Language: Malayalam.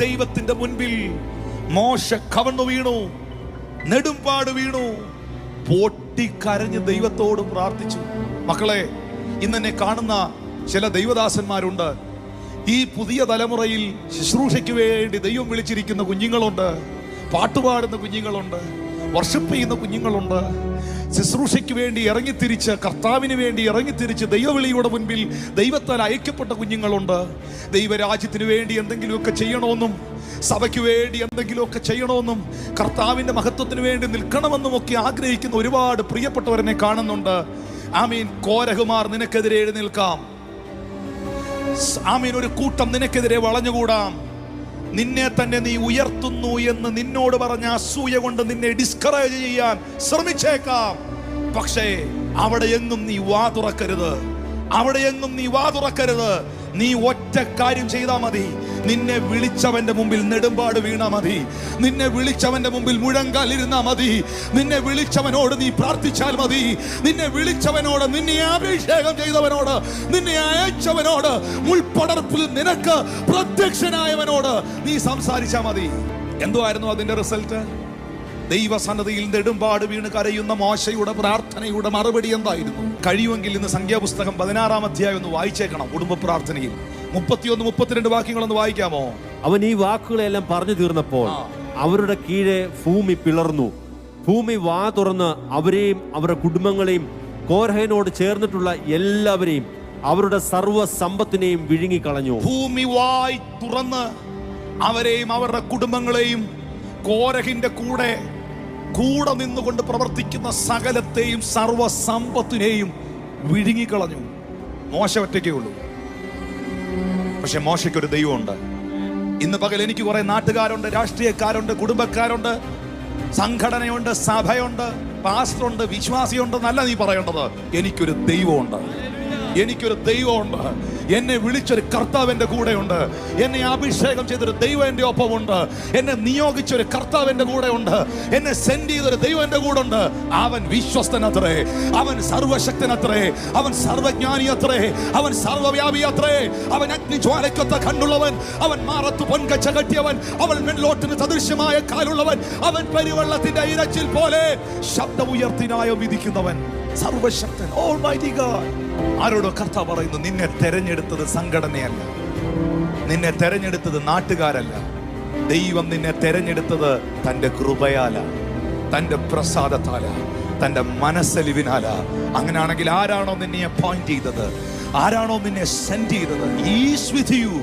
ദൈവത്തിന്റെ മുൻപിൽ മോശ കവണ്ണു വീണു, നെടുമ്പാട് വീണു, പൊട്ടിക്കരഞ്ഞ് ദൈവത്തോട് പ്രാർത്ഥിച്ചു. മക്കളെ, ഇന്നെന്നെ കാണുന്ന ചില ദൈവദാസന്മാരുണ്ട്. ഈ പുതിയ തലമുറയിൽ ശുശ്രൂഷയ്ക്ക് വേണ്ടി ദൈവം വിളിച്ചിരിക്കുന്ന കുഞ്ഞുങ്ങളുണ്ട്, പാട്ടുപാടുന്ന കുഞ്ഞുങ്ങളുണ്ട്, വർഷിപ്പ് ചെയ്യുന്ന കുഞ്ഞുങ്ങളുണ്ട്. ശുശ്രൂഷയ്ക്ക് വേണ്ടി ഇറങ്ങിത്തിരിച്ച്, കർത്താവിന് വേണ്ടി ഇറങ്ങിത്തിരിച്ച് ദൈവവിളിയുടെ മുൻപിൽ ദൈവത്താൽ അയക്കപ്പെട്ട കുഞ്ഞുങ്ങളുണ്ട്. ദൈവരാജ്യത്തിന് വേണ്ടി എന്തെങ്കിലുമൊക്കെ ചെയ്യണമെന്നും, സഭയ്ക്ക് വേണ്ടി എന്തെങ്കിലുമൊക്കെ ചെയ്യണമെന്നും, കർത്താവിന്റെ മഹത്വത്തിന് വേണ്ടി നിൽക്കണമെന്നും ഒക്കെ ആഗ്രഹിക്കുന്ന ഒരുപാട് പ്രിയപ്പെട്ടവരെന്നെ കാണുന്നുണ്ട്. ആമീൻ. കോരഹുമാർ നിനക്കെതിരെ എഴുന്നേൽക്കാം. ആമീൻ. ഒരു കൂട്ടം നിനക്കെതിരെ വളഞ്ഞുകൂടാം. നിന്നെ തന്നെ നീ ഉയർത്തുന്നു എന്ന് നിന്നോട് പറഞ്ഞ അസൂയ കൊണ്ട് നിന്നെ ഡിസ്കറേജ് ചെയ്യാൻ ശ്രമിച്ചേക്കാം. പക്ഷേ അവിടെ എങ്ങും നീ വാ തുറക്കരുത്. അവിടെ എങ്ങും നീ വാ തുറക്കരുത്. നീ ഒറ്റ കാര്യം ചെയ്താൽ മതി. നിന്നെ വിളിച്ചവന്റെ മുമ്പിൽ നെടുമ്പാട് വീണാ മതി. നിന്നെ വിളിച്ചവന്റെ മുമ്പിൽ മുഴങ്കാൽ ഇരുന്നാ മതി. നിന്നെ വിളിച്ചവനോട് നീ പ്രാർത്ഥിച്ചാൽ മതി. നിന്നെ വിളിച്ചവനോട്, നിന്നെ അഭിഷേകം ചെയ്തവനോട്, നിന്നെ അയച്ചവനോട്, മുൾപടർപ്പിൽ നിനക്ക് പ്രത്യക്ഷനായവനോട് നീ സംസാരിച്ചാൽ മതി. എന്തുവായിരുന്നു അതിന്റെ റിസൾട്ട്? ദൈവസന്നദ്ധിയിൽ നെടുമ്പാട് വീണ് കരയുന്ന മോശയുടെ പ്രാർത്ഥനയുടെ മറുപടി എന്തായിരുന്നു? കഴിയുമെങ്കിൽ ഇന്ന് സംഖ്യാപുസ്തകം 16-ാം അധ്യായം ഒന്ന് വായിച്ചേക്കണം. കുടുംബ പ്രാർത്ഥനയിൽ 31-32 വാക്യങ്ങളൊന്ന് വായിക്കാമോ? അവൻ ഈ വാക്കുകളെല്ലാം പറഞ്ഞു തീർന്നപ്പോൾ അവരുടെ കീഴെ ഭൂമി പിളർന്നു. ഭൂമി വാ തുറന്ന് അവരെയും അവരുടെ കുടുംബങ്ങളെയും കോരഹനോട് ചേർന്നിട്ടുള്ള എല്ലാവരെയും അവരുടെ സർവ്വ സമ്പത്തിനെയും വിഴുങ്ങിക്കളഞ്ഞു. ഭൂമി വായി തുറന്ന് അവരെയും അവരുടെ കുടുംബങ്ങളെയും കോരഹിന്റെ കൂടെ നിന്നുകൊണ്ട് പ്രവർത്തിക്കുന്ന സകലത്തെയും സർവ്വ സമ്പത്തിനെയും വിഴുങ്ങിക്കളഞ്ഞു. മോശ ഒറ്റയ്ക്കേ ഉള്ളൂ. പക്ഷെ മോശയ്ക്കൊരു ദൈവമുണ്ട്. ഇന്ന് പകൽ എനിക്ക് കുറെ നാട്ടുകാരുണ്ട്, രാഷ്ട്രീയക്കാരുണ്ട്, കുടുംബക്കാരുണ്ട്, സംഘടനയുണ്ട്, സഭയുണ്ട്, പാസ്റ്ററുണ്ട്, വിശ്വാസിയുണ്ട് എന്നല്ല നീ പറയേണ്ടത്. എനിക്കൊരു ദൈവമുണ്ട്. എനിക്കൊരു ദൈവമുണ്ട്. എന്നെ വിളിച്ചൊരു കർത്താവ് എൻ്റെ കൂടെയുണ്ട്. എന്നെ അഭിഷേകം ചെയ്തൊരു ദൈവം എൻ്റെ ഒപ്പമുണ്ട്. എന്നെ നിയോഗിച്ചൊരു കർത്താവ് എൻ്റെ കൂടെ ഉണ്ട്. എന്നെ സെൻഡ് ചെയ്തൊരു ദൈവം എൻ്റെ കൂടെ ഉണ്ട്. അവൻ വിശ്വസ്തനത്രേ, അവൻ സർവശക്തനത്രേ, അവൻ സർവജ്ഞാനി അത്രേ, അവൻ സർവവ്യാപി അത്രേ, അവൻ അഗ്നിജ്വാലയ്ക്കൊത്ത കണ്ണുള്ളവൻ, അവൻ മാറത്ത് പൊൻകച്ച കെട്ടിയവൻ, അവൻ മെൻലോട്ടിന് സദൃശ്യമായ കാലുള്ളവൻ, അവൻ പെരുവെള്ളത്തിന്റെ ഇരച്ചിൽ പോലെ ശബ്ദമുയർത്തിനായോ വിധിക്കുന്നവൻ, സർവശക്തൻ, ഓൾമൈറ്റി ഗോഡ്. ആരോടോ കർത്താവ് പറയുന്നു, നിന്നെ തെരഞ്ഞെടുത്തത് സംഘടനയല്ല, നിന്നെ തെരഞ്ഞെടുത്തത് നാട്ടുകാരല്ല. ദൈവം നിന്നെ തെരഞ്ഞെടുത്തത് തന്റെ കൃപയാല, തന്റെ പ്രസാദത്താല, തന്റെ മനസ്സലിവിനാല. അങ്ങനെയാണെങ്കിൽ ആരാണോ നിന്നെ അപ്പോയിന്റ് ചെയ്തത്, ആരാണോ നിന്നെ സെൻഡ് ചെയ്തത്, ഈസ് വിത്ത് യു.